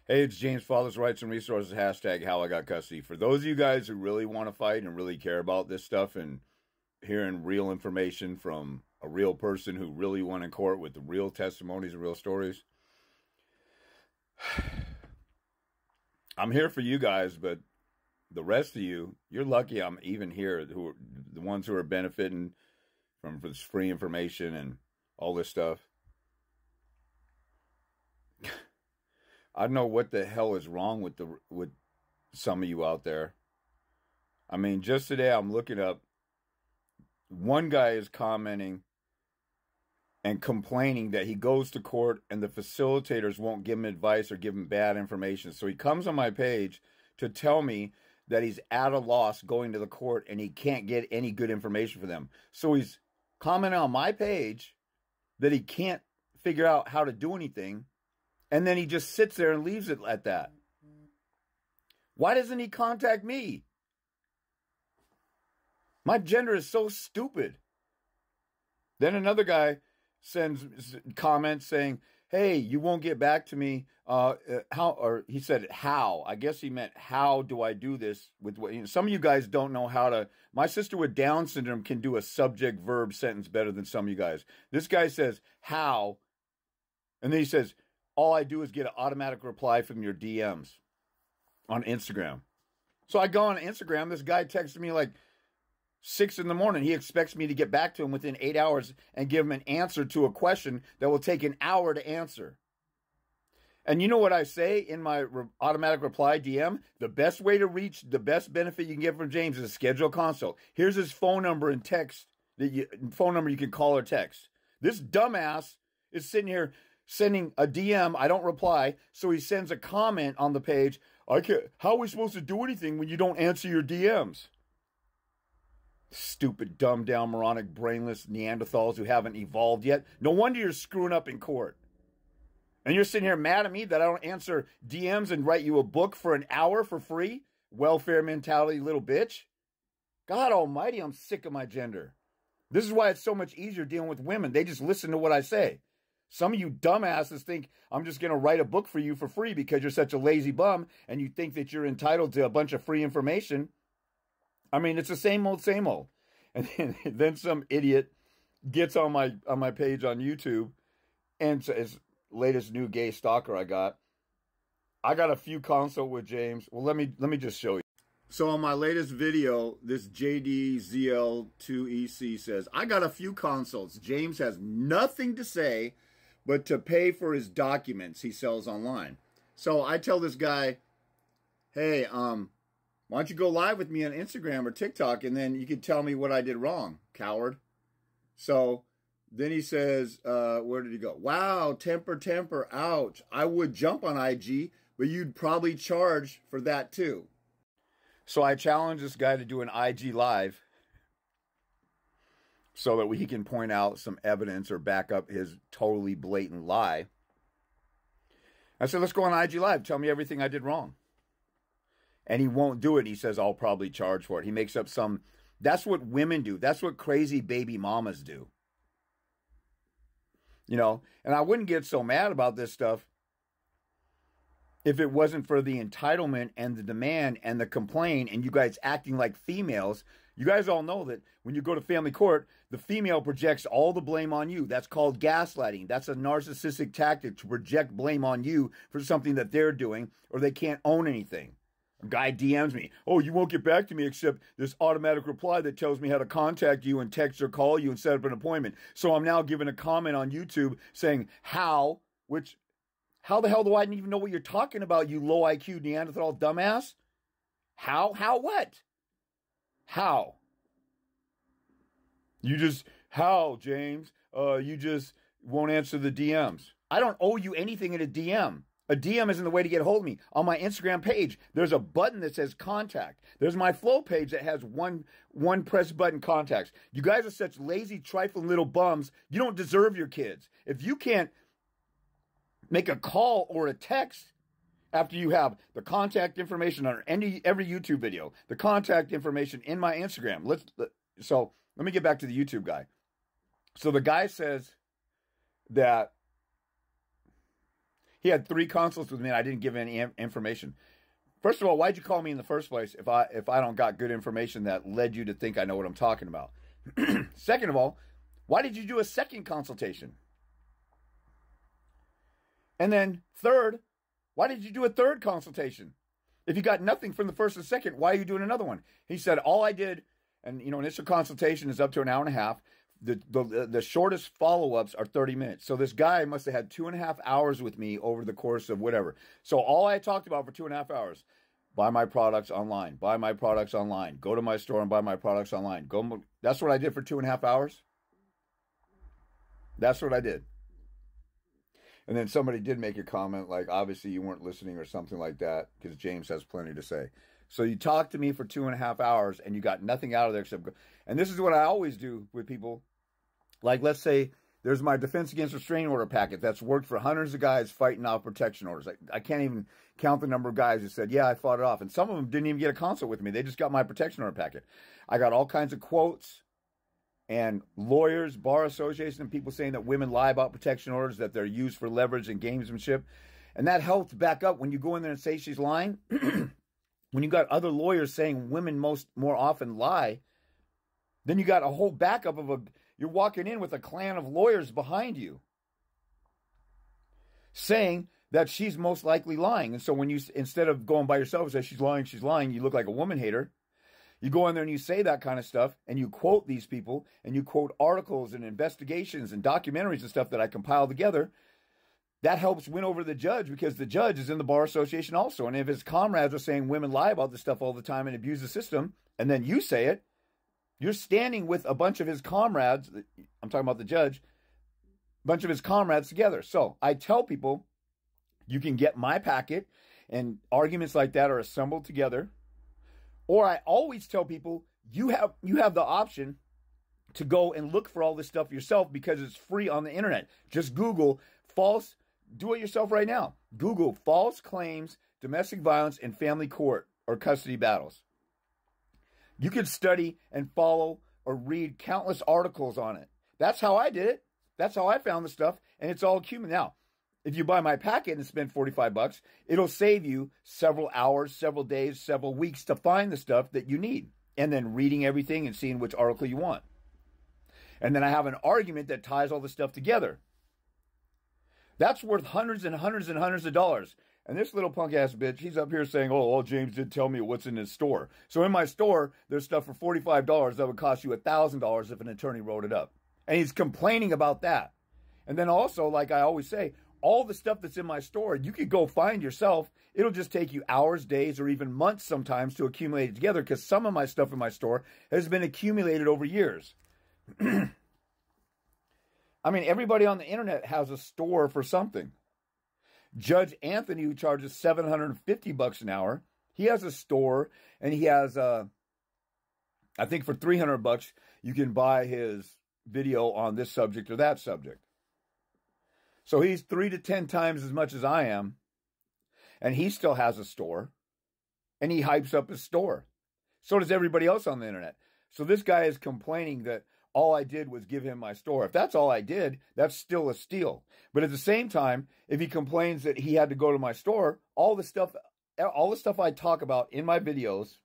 Hey, it's James, FatherRights&Resources, hashtag how I got custody. For those of you guys who really want to fight and really care about this stuff and hearing real information from a real person who really went in court with the real testimonies and real stories, I'm here for you guys, but the rest of you, you're lucky I'm even here, who are the ones who are benefiting from this free information and all this stuff. I don't know what the hell is wrong with some of you out there. I mean, just today I'm looking up. One guy is commenting and complaining that he goes to court and the facilitators won't give him advice or give him bad information. So he comes on my page to tell me that he's at a loss going to the court and he can't get any good information for them. So he's commenting on my page that he can't figure out how to do anything. And then he just sits there and leaves it at that. Why doesn't he contact me? My gender is so stupid. Then another guy sends comments saying, hey, you won't get back to me. Or he said, how? I guess he meant, how do I do this? With what, some of you guys don't know how to. My sister with Down syndrome can do a subject-verb sentence better than some of you guys. This guy says, how? And then he says, all I do is get an automatic reply from your DMs on Instagram. So I go on Instagram. This guy texted me like 6 in the morning. He expects me to get back to him within 8 hours and give him an answer to a question that will take an hour to answer. And you know what I say in my automatic reply DM? The best way to reach the best benefit you can get from James is a schedule consult. Here's his phone number and text. Phone number you can call or text. This dumbass is sitting here sending a DM, I don't reply, so he sends a comment on the page. How are we supposed to do anything when you don't answer your DMs? Stupid, dumbed down, moronic, brainless Neanderthals who haven't evolved yet. No wonder you're screwing up in court. And you're sitting here mad at me that I don't answer DMs and write you a book for an hour for free? Welfare mentality, little bitch. God almighty, I'm sick of my gender. This is why it's so much easier dealing with women. They just listen to what I say. Some of you dumbasses think I'm just going to write a book for you for free because you're such a lazy bum and you think that you're entitled to a bunch of free information. I mean, it's the same old, same old. And then some idiot gets on my page on YouTube and says, latest new gay stalker I got a few consult with James. Well, let me just show you. So on my latest video, this zl2ec says, I got a few consults. James has nothing to say but to pay for his documents he sells online. So I tell this guy, hey, why don't you go live with me on Instagram or TikTok and then you can tell me what I did wrong, coward. So then he says, where did he go? Wow, temper, ouch. I would jump on IG, but you'd probably charge for that too. So I challenge this guy to do an IG live so that he can point out some evidence or back up his totally blatant lie. I said, let's go on IG live. Tell me everything I did wrong. And he won't do it. He says, I'll probably charge for it. He makes up some. That's what women do. That's what crazy baby mamas do. You know, and I wouldn't get so mad about this stuff if it wasn't for the entitlement and the demand and the complaint and you guys acting like females. You guys all know that when you go to family court, the female projects all the blame on you. That's called gaslighting. That's a narcissistic tactic to project blame on you for something that they're doing or they can't own anything. A guy DMs me, oh, you won't get back to me except this automatic reply that tells me how to contact you and text or call you and set up an appointment. So I'm now giving a comment on YouTube saying how the hell do I even know what you're talking about, you low IQ Neanderthal dumbass? How what? How? How, James? You just won't answer the DMs. I don't owe you anything in a DM. A DM isn't the way to get a hold of me. On my Instagram page, there's a button that says contact. There's my flow page that has one press button contacts. You guys are such lazy, trifling little bums. You don't deserve your kids. If you can't make a call or a text after you have the contact information on every YouTube video, the contact information in my Instagram. So let me get back to the YouTube guy. So the guy says that He had 3 consults with me and I didn't give any information. First of all, why'd you call me in the first place if I don't got good information that led you to think I know what I'm talking about? Second of all, why did you do a second consultation? And then third, why did you do a third consultation? If you got nothing from the first and second, why are you doing another one? He said, all I did, and initial consultation is up to an hour and a half. The shortest follow-ups are 30 minutes. So this guy must have had 2.5 hours with me over the course of whatever. So all I talked about for 2.5 hours, buy my products online, buy my products online, go to my store and buy my products online. That's what I did for 2.5 hours. That's what I did. And then somebody did make a comment like, obviously you weren't listening or something like that, because James has plenty to say. So you talked to me for 2.5 hours and you got nothing out of there except, and this is what I always do with people. Like, let's say there's my defense against restraining order packet that's worked for hundreds of guys fighting off protection orders. I can't even count the number of guys who said, yeah, I fought it off. And some of them didn't even get a consult with me. They just got my protection order packet. I got all kinds of quotes and lawyers, bar associations, and people saying that women lie about protection orders, that they're used for leverage and gamesmanship. And that helped back up when you go in there and say she's lying. When you got other lawyers saying women more often lie, then you got a whole backup of you're walking in with a clan of lawyers behind you saying that she's most likely lying. And so when you, instead of going by yourself and say she's lying, you look like a woman hater. You go in there and you say that kind of stuff and you quote these people and you quote articles and investigations and documentaries and stuff that I compile together. That helps win over the judge, because the judge is in the bar association also. And if his comrades are saying women lie about this stuff all the time and abuse the system, and then you say it, you're standing with a bunch of his comrades. I'm talking about the judge, a bunch of his comrades together. So I tell people, you can get my packet and arguments like that are assembled together. Or I always tell people, you have the option to go and look for all this stuff yourself because it's free on the internet. Just Google false. Do it yourself right now. Google false claims, domestic violence, and family court or custody battles. You could study and follow or read countless articles on it. That's how I did it. That's how I found the stuff, and it's all accumulated. Now, if you buy my packet and spend $45, it'll save you several hours, several days, several weeks to find the stuff that you need, and then reading everything and seeing which article you want. And then I have an argument that ties all the stuff together. That's worth hundreds and hundreds and hundreds of dollars. And this little punk ass bitch, he's up here saying, oh, James did tell me what's in his store. So in my store, there's stuff for $45 that would cost you $1,000 if an attorney wrote it up. And he's complaining about that. And then also, like I always say, all the stuff that's in my store, you could go find yourself. It'll just take you hours, days, or even months sometimes to accumulate it together, because some of my stuff in my store has been accumulated over years. I mean, everybody on the internet has a store for something. Judge Anthony, who charges $750 an hour, he has a store, and he has, I think for $300, you can buy his video on this subject or that subject. So he's 3 to 10 times as much as I am, and he still has a store, and he hypes up his store. So does everybody else on the internet. So this guy is complaining that all I did was give him my store. If that's all I did, that's still a steal. But at the same time, if he complains that he had to go to my store, all the stuff I talk about in my videos,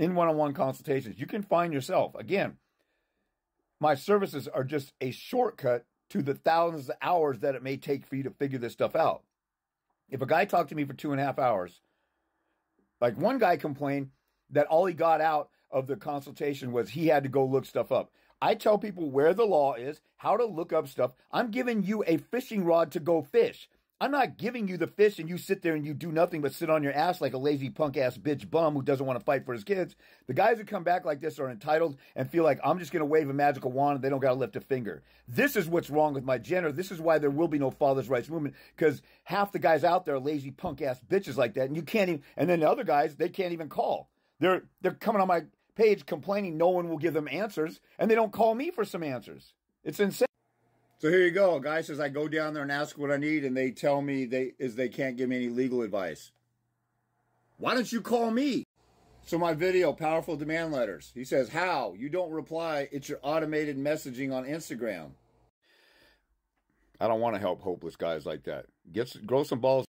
in one-on-one consultations, you can find yourself. Again, my services are just a shortcut to the thousands of hours that it may take for you to figure this stuff out. If a guy talked to me for 2.5 hours, like one guy complained that all he got out of the consultation was he had to go look stuff up. I tell people where the law is, how to look up stuff. I'm giving you a fishing rod to go fish. I'm not giving you the fish and you sit there and you do nothing but sit on your ass like a lazy punk ass bitch bum who doesn't want to fight for his kids. The guys who come back like this are entitled and feel like I'm just going to wave a magical wand and they don't got to lift a finger. This is what's wrong with my gender. This is why there will be no father's rights movement, because half the guys out there are lazy punk ass bitches like that, and you can't even. And then the other guys, they can't even call. They're coming on my page complaining no one will give them answers, and they don't call me for some answers. It's insane. So here you go. A guy says I go down there and ask what I need, and they tell me they can't give me any legal advice. Why don't you call me? So my video, Powerful Demand Letters. He says, how? You don't reply. It's your automated messaging on Instagram. I don't want to help hopeless guys like that. Grow some balls.